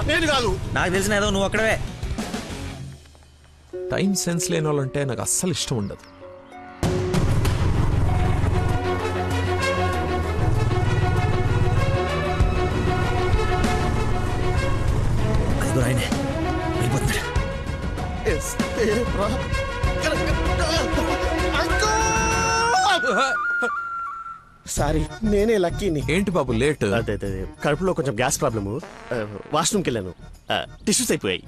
నేను కాదు. నాకు తెలిసిన ఏదో నువ్వు అక్కడవే. టైం సెన్స్ లేని వాళ్ళంటే నాకు అస్సలు ఇష్టం ఉండదు. ఆయనే అయిపోతున్నాడు. సారీ, నేనే లక్కీని. ఏంటి బాబు లేట్? అదే కడుపులో కొంచెం గ్యాస్ ప్రాబ్లము, వాష్రూమ్కి వెళ్ళాను, టిష్యూస్ అయిపోయాయి,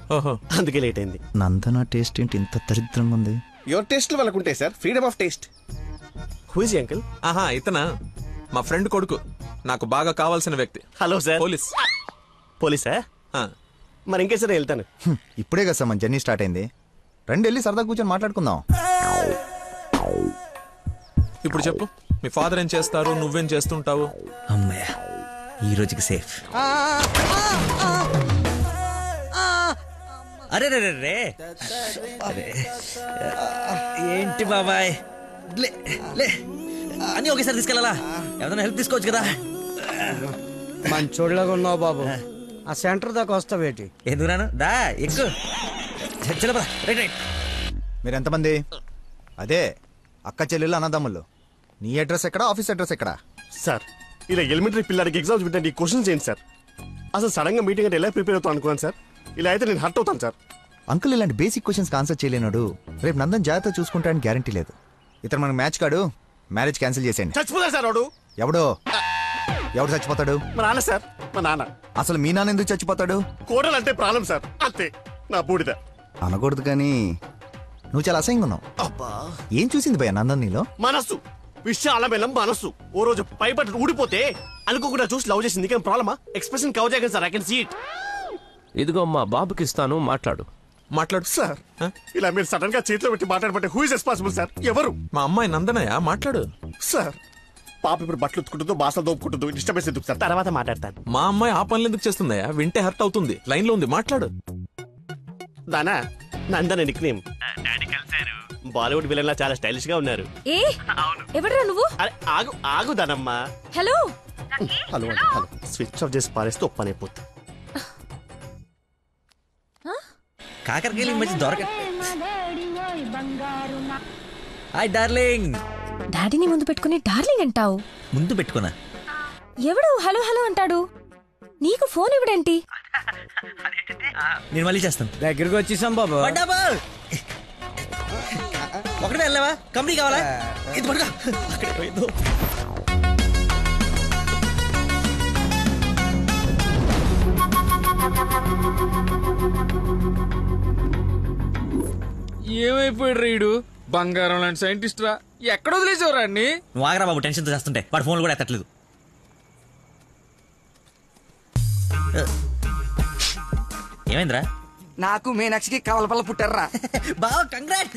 అందుకే లేట్ అయింది. నందన టేస్ట్ ఏంటి ఇంత దరిద్రంగా ఉంది? యువర్ టేస్ట్ వాళ్ళకు ఉంటాయి sir, freedom of taste. Who is uncle? ఆహా, ఇతనా మా ఫ్రెండ్ కొడుకు, నాకు బాగా కావాల్సిన వ్యక్తి. Hello sir. పోలీసా? మరి ఇంకే సరే వెళ్తాను. ఇప్పుడే కదా సార్ మన జర్నీ స్టార్ట్ అయింది. రండి వెళ్ళి సరదా కూర్చొని మాట్లాడుకుందాం. ఇప్పుడు చెప్పు, మీ ఫాదర్ ఏం చేస్తారు, నువ్వేం చేస్తుంటావు? అమ్మయ్య, ఈ రోజుకి సేఫ్. అరే రే రే ఏంటి బాబాయ్, లే లే అని ఒకేసారి తీసుకెళ్ళాలా? ఏదైనా హెల్ప్ తీసుకోవచ్చు కదా. మంచోళ్ళగా ఉన్నావు బాబు. ఆ సెంటర్ దాకా వస్తావేటి? ఎందుకు రాను, దా ఎక్కు. Right right. మీరు ఎంతమంది? అదే అక్క చెల్లెళ్ళు అన్నదమ్ముళ్ళు. నీ అడ్రస్ ఎక్కడ, ఆఫీస్ అడ్రస్ ఎక్కడ? సార్, ఇలా ఎలిమెంటరీ పిల్లలకి ఎగ్జామ్స్ పెట్టండి, క్వశ్చన్స్ ఏంటి సార్? అసలు సడన్ గా మీటింగ్ అంటే ఎలా ప్రిపేర్ అవుతాను అనుకున్నాను సార్. ఇలా అయితే నేను హర్ట్ అవుతాను సార్. అంకుల్ ఇలాంటి బేసిక్ క్వశ్చన్స్ ఆన్సర్ చేయలేనాడు. రేపు నందన్ జాగ్రత్త చూసుకుంటానికి గ్యారంటీ లేదు. ఇతను మనకు మ్యాచ్ కాడు, మ్యారేజ్ క్యాన్సిల్ చేసేయండి. చచ్చిపోతాడు సార్ వాడు. ఎవడు చచ్చిపోతాడు? మా నాన్న సార్, మా నాన్న. అసలు మీ నాన్న ఎందుకు చచ్చిపోతాడు? కోడలు అంటే ప్రాణం సార్, అంతే. నా బూడిద అనకూడదు కానీ నువ్వు చాలా అసహ్యంగా ఉన్నావు. అబ్బా, ఏం చూసింది భయ నందన్ నీలో? మనస్సు, విషయాల బెల్లం మనస్సు. ఓ రోజు పైపట్టు ఊడిపోతే అనుకోకుండా చూసి లవ్ చేసింది. కానీ ప్రాబ్లమా? ఎక్స్ప్రెషన్ కవర్ చేయగలను sir, I can see it. ఇదిగో మా బాబుకి ఇస్తాను, మాట్లాడు. సార్, ఇలా మీరు సడన్ గా చేతిలో పెట్టి మాట్లాడబట్టే హూ ఇస్ రెస్పాన్సిబుల్ సార్? ఎవరు? మా అమ్మాయి నందనయ్య, మాట్లాడు. సార్, పాప ఇప్పుడు బట్టలు ఉత్తుకుంటుందో, బాసలు దోపుకుంటుందో, డిస్టర్బెన్స్ ఎందుకు సార్? తర్వాత మాట్లాడతాను. మా అమ్మాయి ఆ పనులు ఎందుకు చేస్తుందయ్యా? వింటే హర్ట్ అవుతుంది. లైన్ లో ఉంది, మాట్లాడు. దానా నందన నిక్ నేమ్. డాడీ కలిసారు. బాలీవుడ్ విలన్ లా చాలా స్టైలిష్ గా ఉన్నారు. ఏ ఎవడరా నువ్వు? అరే ఆగు ఆగు దానమ్మా. Hello hello hello. Switch off చేసి పారేస్తే ఒప్పనైపోతుంది. కాకరకాయలు మంచి దొరక. Hi darling. డాడీని ముందు పెట్టుకుని డార్లింగ్ అంటావు? ముందు పెట్టుకున్నా. ఎవడు హలో హలో అంటాడు? నీకు ఫోన్ ఇవ్వడేంటి? నేను మళ్ళీ చేస్తాను. దగ్గరికి వచ్చేసాం బాబు. ఒకటే వెళ్ళావా? కంపెనీ కావాలా? ఇది పడుగా. అక్కడే పోయిందో. ఏమైపోయాడు రీడు? బంగారం లాంటి సైంటిస్ట్ రా. ఎక్కడ వదిలేసేవరా అన్ని? నువ్వు ఆగరా బాబు, టెన్షన్ తో చేస్తుంటే. వాడు ఫోన్లు కూడా ఎత్తట్లేదు. ఏమైందిరా? నాకు మీనాక్షికి కవలపల్ల పుట్టారా బావ. కంగ్రాట్.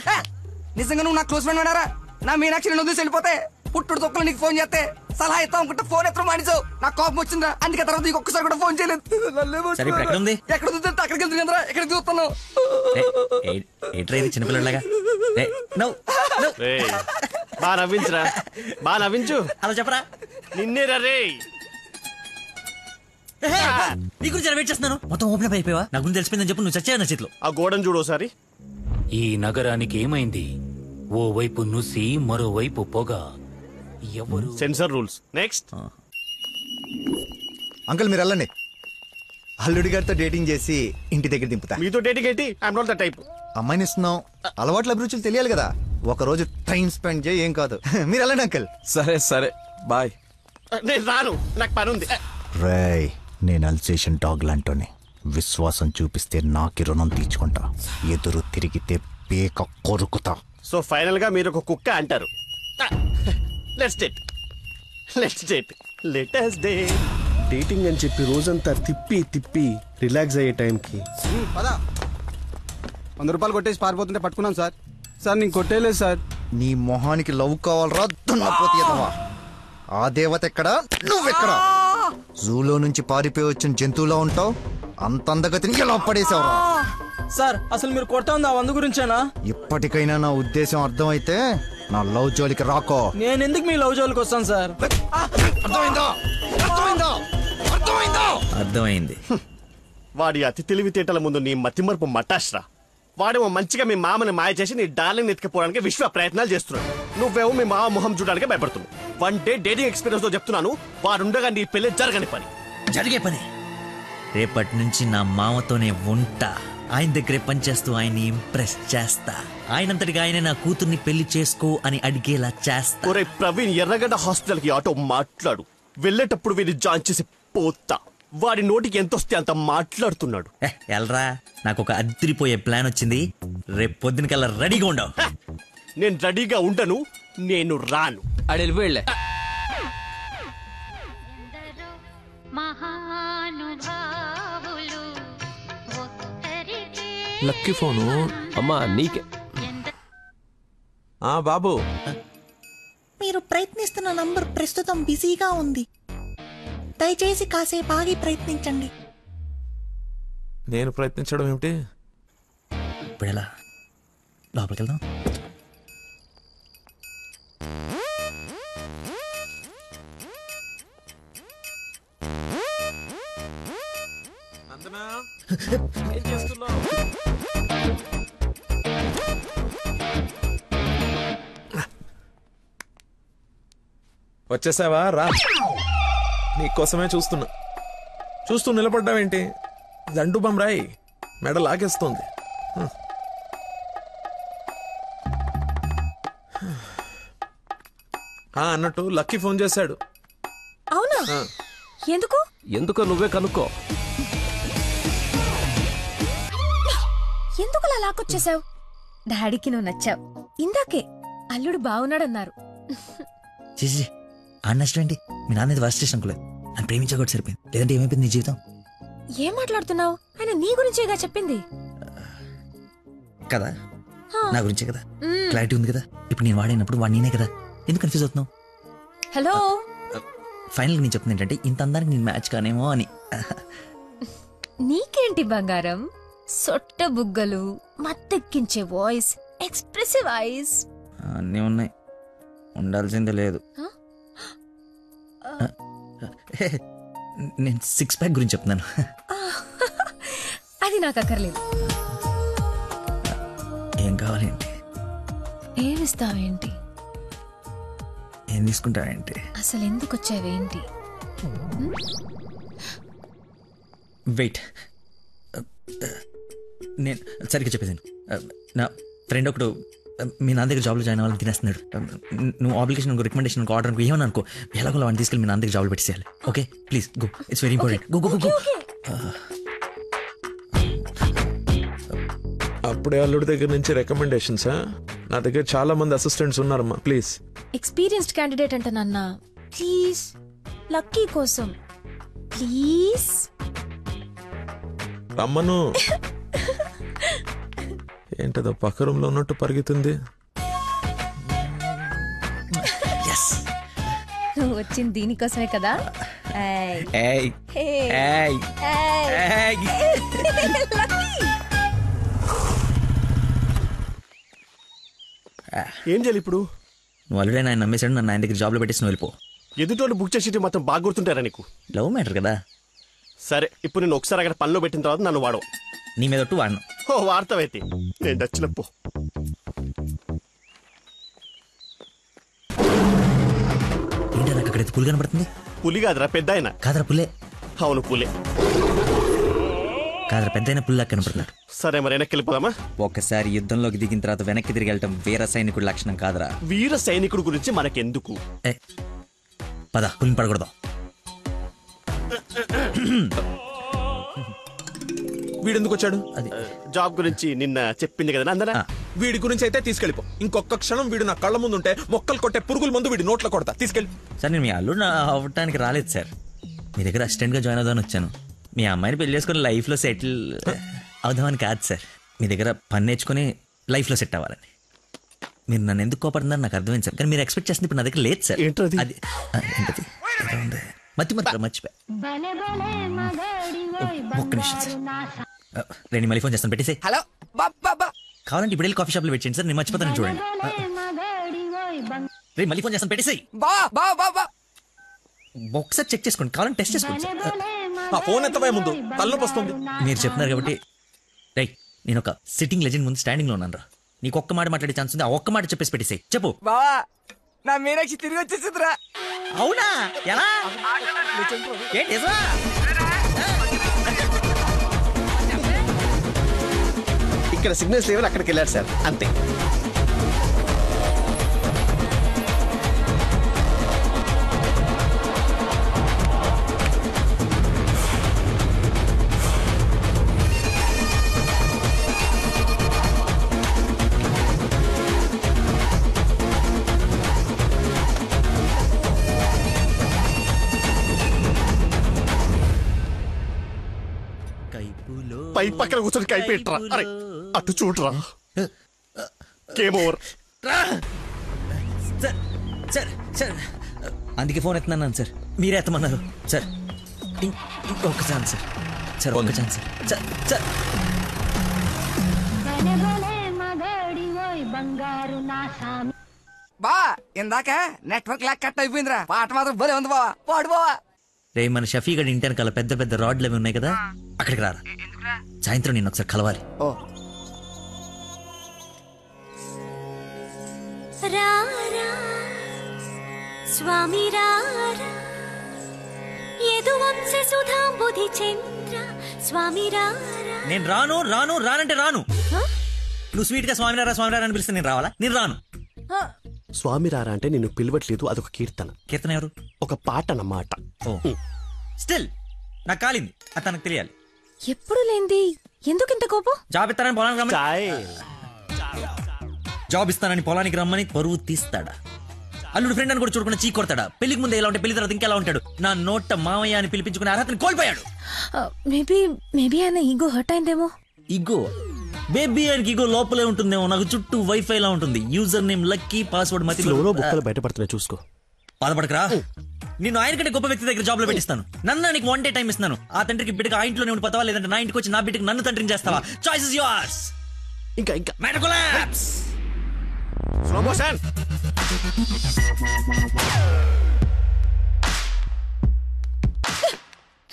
నిజంగా నువ్వు నా క్లోజ్ ఫ్రెండ్ ఉన్నారా? నా మీనాక్షి నేను వదిలేసి వెళ్ళిపోతే పుట్టుడు తొక్కలు నీకు ఫోన్ చేస్తే సలహా ఇస్తాం అనుకుంటే ఫోన్ ఎత్తడం మానేసావు. నాకు కోపం వచ్చిందా, అందుకే తర్వాత నీకు ఒక్కసారి కూడా ఫోన్ చేయలేదు. ఎక్కడ చూస్తే అక్కడికి వెళ్తున్నా, ఎక్కడ చూస్తున్నావు? చిన్నపిల్లలాగా బాగా నవ్వించురా, బాగా నవ్వించు. అలా చెప్పరా. నిన్నే రే. నీ గురించి వెయిట్ చేస్తున్నాను. మొత్తం ఓపెన్ అప్ అయిపోయావా? నా గురించి తెలిసిపోయిందని చెప్పు. నువ్వు చచ్చావు నా చేతిలో. ఆ గోడను చూడు ఒకసారి. ఈ నగరానికి ఏమైంది? ఓ వైపు నుసి, మరోవైపు పొగ. ఎవరు? Sensor rules. నెక్స్ట్. అంకుల్ మీరు వెళ్ళండి. అల్లుడి గారితో డేటింగ్ చేసి ఇంటి దగ్గర దింపుతా. మీతో డేటింగ్ ఏంటి? I'm not the type. అమ్మాయిని ఇస్తున్నాం, అలవాట్ల అభిరుచులు తెలియాలి కదా. ఒక రోజు టైం స్పెండ్ చేయి, ఏం కాదు. మీరు వెళ్ళండి అంకుల్. సరే సరే బాయ్. నేను రాను, నాకు పని ఉంది. రేయ్, నేను అల్సేషన్ డాగ్ లాంటోని. విశ్వాసం చూపిస్తే నాకి రుణం తీర్చుకుంటా, ఎదురు తిరిగితే పేక కొరుకుతా. సో ఫైనల్ గా మీరు ఒక కుక్క అంటారు. Let's date, let's date, let us date. Dating అని చెప్పి రోజంతా తిప్పి తిప్పి రిలాక్స్ అయ్యే టైంకి 100 రూపాయలు కొట్టేసి పారిపోతుంటే పట్టుకున్నాం సార్. సార్ నేను కొట్టేయలేదు సార్. నీ మొహానికి లవ్ కావాలరా దున్నపోతీయతవా? ఆ దేవత ఎక్కడా, నువ్వెక్కడా? జూలో నుంచి పారిపోయి వచ్చిన జంతువులా ఉంటావు. అంత అందగతిని ఎలా పడేసావురా? సార్ అసలు మీరు కొడతా ఉంది ఆ 100 గురించేనా? ఇప్పటికైనా నా ఉద్దేశం అర్థమైతే నా లవ్ జోలికి రాకో. నేను ఎందుకు మీ లవ్ జోలికి వస్తాను సార్? అర్థమైందా? అర్థమైందా? అర్థమైందా? అర్థమైంది. వాడి అతి తెలివితేటల ముందు నీ మతిమరుపు మటాష్రా. వాడేమో మంచిగా మీ మామని మాయ చేసి నీ డార్లింగ్ ఎత్తుకుపోవడానికి విశ్వ ప్రయత్నాలు చేస్తున్నాడు. నువ్వేమో మీ మామ మొహం చూడడానికి భయపడుతున్నావు. 1 డే డేటింగ్ ఎక్స్పీరియన్స్ తో చెప్తున్నాను, వాడుండగా నీ పెళ్లి జరగని పని. జరిగే పని. రేపటి నుంచి నా మామతోనే ఉంటా. ఆయన దగ్గరే పనిచేస్తూ ఆయన్ని ఇంప్రెస్ చేస్తా. ఆయనంతటిగా ఆయన నా కూతుర్ని పెళ్లి చేసుకో అని అడిగేలా చేస్తా. ఒరే ప్రవీణ్, ఎర్రగడ్డ హాస్పిటల్ కి ఆటో మాట్లాడు. వెళ్ళేటప్పుడు వీడిని జాయిన్ చేసి పోతా. వాడి నోటికి ఎంత వస్తే అంత మాట్లాడుతున్నాడు. ఎల్రా, నాకు ఒక అదిరిపోయే ప్లాన్ వచ్చింది. రేపు పొద్దునకల్లా రెడీగా ఉండవు. నేను రెడీగా ఉండను, నేను రాను. ఆడు వెళ్ళిపోయాడులే. Lucky phone. అమ్మా నీకే. బాబు, మీరు ప్రయత్నిస్తున్న నంబర్ ప్రస్తుతం బిజీగా ఉంది. దయచేసి కాసేపు ఆగి ప్రయత్నించండి. నేను ప్రయత్నించడం ఏమిటి? ఇప్పుడు ఎలా లోపలికి వెళ్దాం? ఏం చేస్తున్నావు? వచ్చేసావా? రా, నీకోసమే చూస్తూ నిలబడ్డావేంటి? దండు బమ్రాయి మెడ లాగేస్తుంది. అన్నట్టు లక్కీ ఫోన్ చేశాడు. అవునా? ఎందుకు? ఎందుకో నువ్వే కనుక్కో. ఎందుకు అలా లాక్కొచ్చేసావు? డాడీకి నువ్వు నచ్చావు. ఇందాకే అల్లుడు బాగున్నాడన్నారు. చేసి అన్నష్టండి. మీ నాన్న వర్స్ట్ స్టేషన్ అనుకోలేదు. నన్ను ప్రేమించకూడదు సరిపోయింది. లేదంటే ఏమైపోయింది నీ జీవితం? ఏం మాట్లాడుతున్నావు? ఆయన నీ గురించేగా చెప్పింది కదా, నా గురించే కదా. క్లారిటీ ఉంది కదా. ఇప్పుడు నేను వాడినప్పుడు వాడు నేనే కదా. ఎందుకు కన్ఫ్యూజ్ అవుతున్నావు? హలో, ఫైనల్ నేను చెప్తుంది ఏంటంటే, ఇంత అందానికి నేను మ్యాచ్ కానేమో అని. నీకేంటి బంగారం? సొట్ట బుగ్గలు, మత్తెక్కించే వాయిస్, ఎక్స్ప్రెసివ్ ఐస్ అన్నీ ఉన్నాయి. ఉండాల్సిందే లేదు. నేను 6 ప్యాక్ గురించి చెప్తున్నాను. అది నాకు అక్కర్లేదు. ఏం కావాలేంటి? ఏమిస్తావేంటి? ఏం తీసుకుంటావేంటి? అసలు ఎందుకు వచ్చావేంటి? వెయిట్, నేను సరిగ్గా చెప్పేసాను. నా ఫ్రెండ్ ఒకడు మీ నాన్న దగ్గర జాబ్లో జాయిన్ అవ్వాలని తినేస్తున్నాడు. నువ్వు అప్లికేషన్ రికమెండేషన్ ఆర్డర్ అనుకో, ఏమని అనుకో, ఎలాగో వాడిని తీసుకెళ్ళి మీ నాన్న దగ్గర జాబ్లో పెట్టేసేయాలి. Okay please go, it's very important. Go go go. అప్పుడే అల్లుడి దగ్గర నుంచి రికమెండేషన్సా? నా దగ్గర చాలా మంది అసిస్టెంట్స్ ఉన్నారమ్మా, ప్లీజ్. ఎక్స్పీరియన్స్డ్ క్యాండిడేట్ అంట నాన్న. ప్లీజ్, లక్కీ కోసం ప్లీజ్ రమ్మను. ఏంటదో పక్క రూమ్ లో ఉన్నట్టు పరిగెత్తుంది. నువ్వు వచ్చింది దీనికోసమే కదా. ఏం చేయాలి ఇప్పుడు? నువ్వు ఆల్రెడీ ఆయన నమ్మేశాడు. నన్ను ఆయన దగ్గర జాబ్లో పెట్టేసి నువ్వు వెళ్ళిపో. ఎదుటోళ్ళు బుక్ చేసి మొత్తం బాగా గుర్తుంటారా నీకు? లవ్ మ్యాటర్ కదా. సరే, ఇప్పుడు నేను ఒకసారి అక్కడ పనిలో పెట్టిన తర్వాత నన్ను వాడవు. నీ మీద ఒట్టు వాడను. ఓ వార్తవైతే నేను నచ్చినప్పు. ఏంటి నాకు అక్కడైతే పులి కనబడుతుంది? పులి కాదురా, పెద్ద ఆయన. కాదరా పుల్లే. అవును పులే. కాదరా పెద్ద అయిన పుల్లా కనబడుతున్నాడు. సరే మరి వెనక్కి వెళ్ళిపోదామా? ఒకసారి యుద్ధంలోకి దిగిన తర్వాత వెనక్కి తిరిగి వెళ్ళటం వీర సైనికుడి లక్షణం కాదరా. వీర సైనికుడు గురించి మనకెందుకు? పద, పులిని పడకూడదు. వీడెందుకు వచ్చాడు? అది జాబ్ గురించి నిన్న చెప్పింది కదా అందరా. వీడి గురించి అయితే తీసుకెళ్ళిపో. ఇంకొక క్షణం వీడు నా కళ్ళ ముందు ఉంటే మొక్కలు కొట్టే పురుగుల ముందు వీడి నోట్లో కొడతా. తీసుకెళ్ళి. సార్, నేను మీ అల్లుడు అవ్వటానికి రాలేదు సార్. మీ దగ్గర అసిస్టెంట్ గా జాయిన్ అవుదామని వచ్చాను. మీ అమ్మాయిని పెళ్లి చేసుకుని లైఫ్ లో సెటిల్ అవుదామని కాదు సార్. మీ దగ్గర పని నేర్చుకుని లైఫ్ లో సెట్ అవ్వాలని. మీరు నన్ను ఎందుకు కోపడుతున్నారు నాకు అర్థమైంది సార్. కానీ మీరు ఎక్స్పెక్ట్ చేస్తుంది ఇప్పుడు నా దగ్గర లేదు సార్. ఏంటది? అది ఏంటది? మర్చిపోయా. ఒక్క నిమిషం సార్. నేను మళ్ళీ ఫోన్ చేస్తాను, పెట్టేసి. హలో బాబా, కావాలంటే ఇప్పుడు వెళ్ళి కాఫీ షాప్ లో పెట్టండి సార్. నేను మర్చిపోతాను చూడండి. రే మళ్ళీ ఫోన్ చేస్తాను, పెట్టేసి. బా బా బా బా. ఒకసారి చెక్ చేసుకోండి, కావాలంటే టెస్ట్ చేసుకోండి సార్. ఆ ఫోన్ ఎత్తవే ముందు, తలనొప్పి వస్తుంది. మీరు చెప్తున్నారు కాబట్టి రైట్, నేను ఒక సిట్టింగ్ లెజెండ్ ముందు స్టాండింగ్ లో ఉన్నాను రా. నీకు ఒక్క మాట మాట్లాడే ఛాన్స్ ఉంది, ఆ ఒక్క మాట చెప్పేసి పెట్టేసాయి. చెప్పు. బావా నా మీనాక్షి తిరిగి వచ్చేసిందిరా. అవునా? ఎలా? ఏంటి నిజమా? ఇక్కడ సిగ్నల్స్ లేవని అక్కడికి వెళ్ళారు సార్, అంతే. పై పక్కన కూర్చొని కైపెట్రా. అరే అటు చూడరా. Game over. Sir sir sir, అందుకే ఫోన్ ఎత్తున్నాను సార్, మీరే ఎత్తమన్నారు సార్. ఇంకొక ఛాన్స్ సార్, సార్ ఒక్క ఛాన్స్ సార్. సార్ బా ఇందాక నెట్వర్క్ లాక్ కట్ అయిపోయిందిరా. పాట మాత్రం భలే ఉంది బావా, పాడు బావా. రే మన షఫీ గడి ఇంటి వెనకాల పెద్ద పెద్ద రాడ్లు అవి ఉన్నాయి కదా, అక్కడికి రారా. సాయంత్రం నేను ఒకసారి కలవాలి. ఓ రారా స్వామి రారా యదువంశ సుధాంబుధి చంద్ర స్వామి రారా. నేను రాను రాను రానంటే రాను. నువ్వు స్వీట్ గా స్వామినారా స్వామినారా అని పిలిస్తే నేను రావాలా? నేను రాను. స్వామి రారా అంటే నిన్ను పిలవట్లేదు, అదొక కీర్తన. కీర్తన ఎవరు? ఒక పాట అన్నమాట. ఓ స్టిల్ నాకు కాలింది, అది తనకు తెలియాలి. ఎప్పుడు లేంది ఎందుకు ఇంత కోపం? జాబ్ ఇస్తానని పొలానికి రమ్మని, జాబ్ ఇస్తానని పొలానికి రమ్మని పరువు తీస్తాడా? అల్లుడు ఫ్రెండ్ అని కూడా చూడకుండా చీ కొడతాడా? పెళ్లికి ముందు ఎలా ఉంటే పెళ్లి తర్వాత ఇంకెలా ఉంటాడు? నా నోట మామయ్య అని పిలిపించుకునే అర్హతని కోల్పోయాడు. మేబీ ఆయన ఈగో హర్ట్ అయిందేమో. ఈగో బేబీ ఆయనకి ఈగో లోపలే ఉంటుందేమో. నాకు చుట్టూ వైఫై లా ఉంటుంది. యూజర్ నేమ్ లక్కీ, పాస్వర్డ్ మతి. బుక్కలు బయటపడుతున్నాయి చూసుకో. బాధపడకరా, నిన్ను ఆయన కంటే గొప్ప వ్యక్తి దగ్గర జాబ్ లో పెట్టిస్తాను. నన్ను నీకు 1 day టైం ఇస్తున్నాను. ఆ తండ్రికి బిడ్డకి ఆ ఇంట్లోనే ఉండి పోతావా, లేదంటే నా ఇంటికి వచ్చి నా బిడ్డకి నన్ను తండ్రిని చేస్తావా? Choice is yours. ఇంకా కొలాప్స్. Slow motion.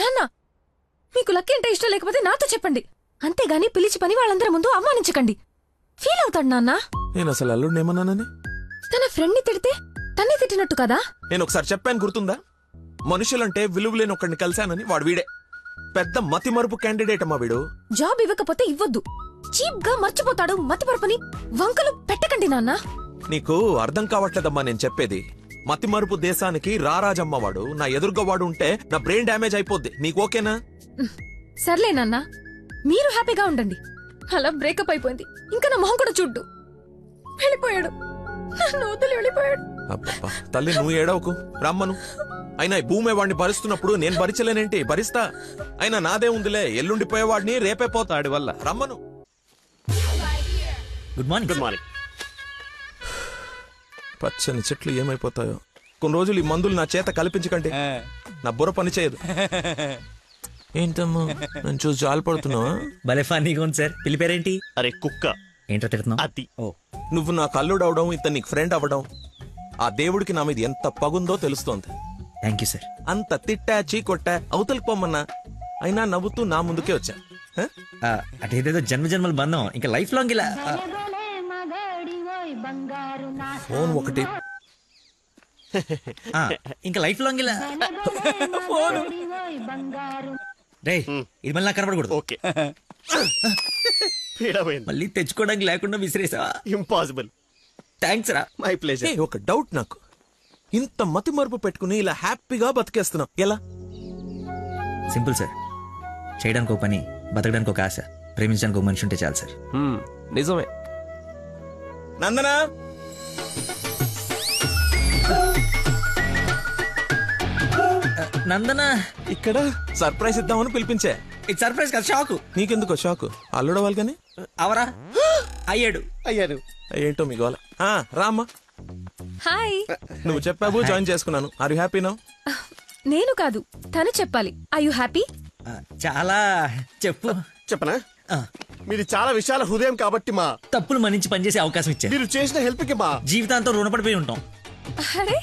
నాన్న మీకు లక్కీ అంటే ఇష్టం లేకపోతే నాతో చెప్పండి, అంతేగాని పిలిచి పని వాళ్ళందరి ముందు అవమానించకండి. ఫీల్ అవుతాడు నాన్న. నేను అసలు అల్లుడిని ఏమన్నానని? తన ఫ్రెండ్ ని తిడితే తన్నే తిట్టినట్టు కదా. నేను ఒకసారి చెప్పాను, గుర్తుందా? మనుషులంటే విలువలేని ఒకడిని కలిశానని. వాడు వీడే పెద్ద మతి మరుపు క్యాండిడేట్ అమ్మా వీడు. జాబ్ ఇవ్వకపోతే ఇవ్వద్దు, చీప్ గా మర్చిపోతాడు. మతిపరపని వంకలు పెట్టకండి నాన్న. నీకు అర్థం కావట్లేదమ్మా నేను చెప్పేది. మతి మరుపు దేశానికి రారాజమ్మ వాడు. నా ఎదురుగా వాడు ఉంటే నా బ్రెయిన్ డ్యామేజ్ అయిపోద్ది. నీకు ఓకేనా? సర్లే నాన్న, మీరు హ్యాపీగా ఉండండి. అలా బ్రేకప్ అయిపోయింది, ఇంకా నా మొహం కూడా చూడ్డు. వెళ్ళిపోయాడు, నన్ను వదిలి వెళ్ళిపోయాడు. అబ్బబ్బా తల్లి నువ్వు ఏడవకు, రమ్మను. అయినా ఈ భూమి వాడిని భరిస్తున్నప్పుడు నేను భరించలేనేంటి? భరిస్తా. అయినా నాదే ఉందిలే, ఎల్లుండిపోయేవాడిని రేపే పోతాడి వల్ల. రమ్మను. Good morning. Good morning. పచ్చని చెట్లు ఏమైపోతాయో. కొన్ని రోజులు ఈ మందులు నా చేత కల్పించకండి, నా బుర్ర పని చేయదు. ఏంటమ్మా నన్ను చూసి జాలి పడుతున్నావా? భలే ఫన్నీగా ఉంది సార్. పిల్లి పేరేంటి? అరే కుక్క. ఏంటో తిడుతున్నావు? అది నువ్వు నాకు అల్లుడు అవడం, ఇతను నీకు ఫ్రెండ్ అవ్వడం, ఆ దేవుడికి నా మీద ఎంత పగుందో తెలుస్తోంది. Thank you sir. అంత తిట్టా చీకొట్టా అవతలికి పొమ్మన్నా అయినా నవ్వుతూ నా ముందుకే వచ్చా. అదేదో జన్మ జన్మల బంధం, ఇంకా లైఫ్ లాంగ్ ఇలా. ఫోన్ ఒకటి ఇంకా లైఫ్ లాంగ్ ఇలా. రే ఇది మళ్ళీ నాకు కనపడకూడదు. ఓకే. పీడమైంది. మళ్ళీ తెచ్చుకోవడానికి లేకుండా విసిరేసావా? ఇంపాసిబుల్. థ్యాంక్స్ రా. My pleasure. ఒక డౌట్ నాకు, ఇంత మతి మరుపు పెట్టుకుని ఇలా హ్యాపీగా బతికేస్తున్నావు ఎలా? Simple sir. చేయడానికి ఒక పని, బతకడానికి ఒక ఆశ, ప్రేమించడానికి ఒక మనిషి ఉంటే చాలు సార్. నిజమే. నందనా నందన ఇక్కడ సర్ప్రైజ్ ఇద్దామని పిలిపించా. ఇది సర్ప్రైజ్ కదా, షాక్. నీకెందుకో షాక్? అల్లుడవాలి కానీ అవరా అయ్యాడు. ఏంటో మీ గోల. రామ్మా. హాయ్. నువ్వు చెప్పావు, జాయిన్ చేసుకున్నాను. Are you happy now? నేను కాదు, తను చెప్పాలి. I you happy? చాలా. చెప్పు. చెప్పనా? మీరు చాలా విశాల హృదయం కాబట్టి మా తప్పులు మన్నించి పనిచేసే అవకాశం ఇచ్చారు. మీరు చేసిన హెల్ప్ కి మా జీవితాంతం రుణపడిపోయి ఉంటాం. అరే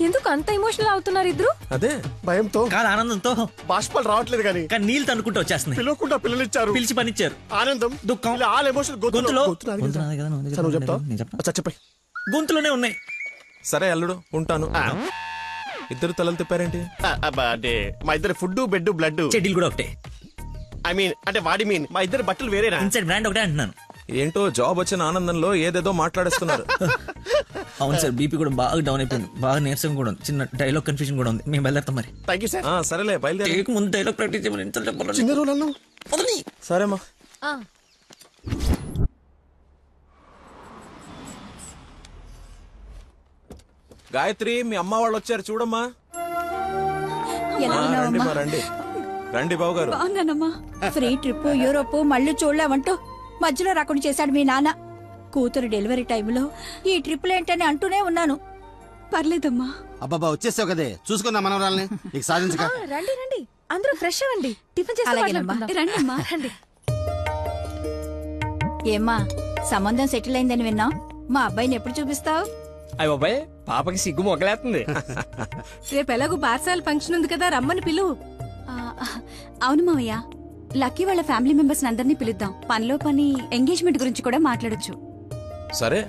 ఎందుకు అంత ఎమోషనల్ అవుతున్నారు ఇద్దరు? అదే భయంతో కాదు ఆనందంతో. బాష్పాలు రావట్లేదు కానీ కానీ నీళ్ళు తనుకుంటూ వచ్చేస్తున్నాయి. పిలవకుండా పిల్లలిచ్చారు, పిలిచి పనిచ్చారు. ఆనందం దుఃఖం. ఇలా ఆల్ ఎమోషన్ గొంతులో గొంతు నాది కదా. నువ్వు చెప్తావా? అచ్చా, చెప్పండి. గొంతులోనే ఉన్నాయి. సరే అల్లుడు ఉంటాను. ఇద్దరు తలలు తిప్పారేంటి? అంటే మా ఇద్దరు ఫుడ్ బెడ్ బ్లడ్ చెడ్డీలు కూడా ఒకటే. ఐ మీన్ అంటే వాడి మీన్ మా ఇద్దరు బట్టలు వేరేనా? ఇన్సైడ్ బ్రాండ్ ఒకటే అంటున్నాను. ఏంటో జాబ్ వచ్చిన ఆనందంలో ఏదేదో మాట్లాడేస్తున్నారు. అవును సార్, బీపీ కూడా బాగా డౌన్ అయిపోయింది. బాగా నీరసం కూడా ఉంది. చిన్న డైలాగ్ కన్ఫ్యూజన్ కూడా ఉంది. మేము బయలుదేరుతాం మరి. Thank you sir. సరేలే బయలుదేరి. టేక్ ముందు డైలాగ్ ప్రాక్టీస్ చేయమని ఎంత చెప్పాలి? చిన్న రోజు అన్నావు. సరేమ్మా. గాయత్రి, మీ అమ్మ వాళ్ళు వచ్చారు చూడమ్మా. రండి మా రండి రండి బాబు గారు. బాగున్నానమ్మా. ఫ్రీ ట్రిప్ యూరోప్ మళ్ళీ చూడలేవంటూ మధ్యలో రాకుండా చేశాడు మీ నాన్న. కూతురు డెలివరీ టైంలో ఈ ట్రిప్లేంటని అంటూనే ఉన్నాను. పర్లేదమ్మా. అబ్బాబా వచ్చేసావు కదే, చూసుకుందాం మనవరాల్ని. ఇక సాధించక. రండి రండి, అందరూ ఫ్రెష్ అవ్వండి. టిఫిన్ చేసి రండమ్మా. రండి. ఏమ్మా, సంబంధం సెటిల్ అయిందని విన్నాం. మా అబ్బాయిని ఎప్పుడు చూపిస్తావు? అయ్య బాబాయ్, పాపకి సిగ్గు మొగలేస్తుంది. రేపు ఎలాగో పార్సల్ ఫంక్షన్ ఉంది కదా, రమ్మని పిలువు. అవును మావయ్య, లక్కీ వాళ్ళ ఫ్యామిలీ మెంబర్స్ అందరినీ పిలుద్దాం. పనిలో పని ఎంగేజ్మెంట్ గురించి కూడా మాట్లాడొచ్చు. సరే